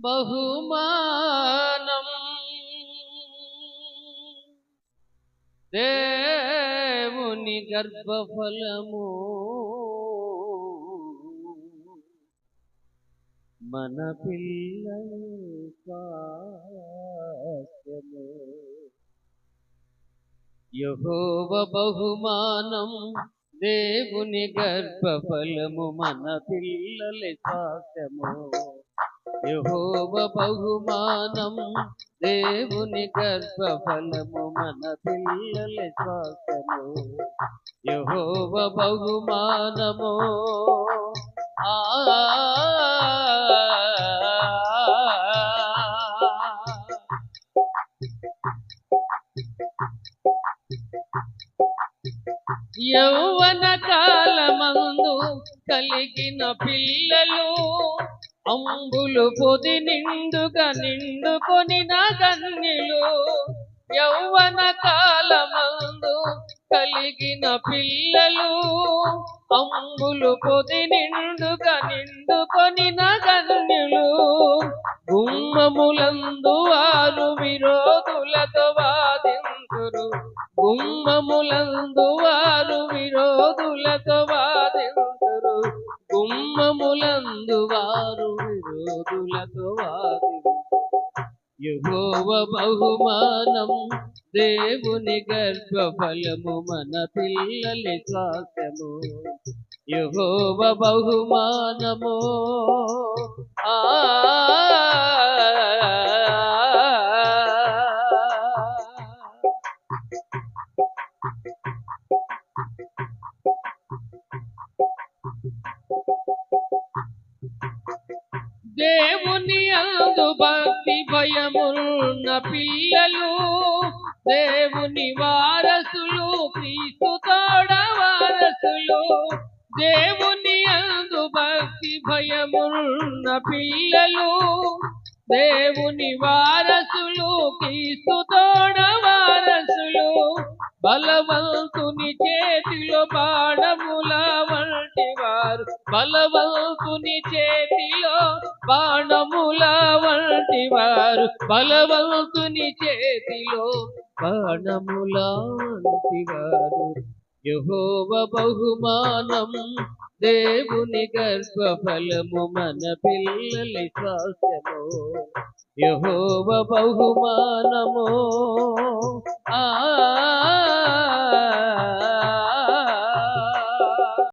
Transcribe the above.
బహుమానం దేవుని గర్భఫలము మన పిల్లల స్వాస్థ్యము. యెహోవ బహుమానం దేవుని గర్భఫలము మన పిల్లల స్వాస్థ్యము. యెహోవ బహుమానం దేవుని గర్భఫలము మన పిల్లల స్వాస్థ్యము. యెహోవ బహుమానము యౌవన కాలమందు కలిగిన పిల్లలు అంబులు పొది నిండుగా నిండుకొనిన గన్యులు. యౌవన కాలమందు కలిగిన పిల్లలు అంబులు పొది నిండుగా నిండుకొనిన గన్యులు. గుమ్మములందు వారు విరోధులతో వాదింతురు. గుమ్మములందు వారు విరోధులతో వాదింతురు. గుమ్మములందు వారు విరోధులతో వాదింతురు. యెహోవ బహుమానం దేవుని గర్భఫలము మన పిల్లల స్వాస్థ్యము. యెహోవ బహుమానము దేవుని యందు భక్తి భయమున్న పిల్లలు దేవుని వారసులు, క్రీస్తు తోడ వారసులు. దేవుని యందు భక్తి భయమున్న పిల్లలు దేవుని వారసులు, క్రీస్తు తోడ వారసులు. బలవంతుని చేతిలో బాణముల వంటి వారు, బలవంతుని చేతిలో బాణముల వంటి వారు, బలవంతుని చేతిలో బాణముల వంటి వారు. యెహోవ బహుమానం దేవుని గర్భఫలము మన పిల్లల స్వాస్థ్యము. యెహోవ బహుమానము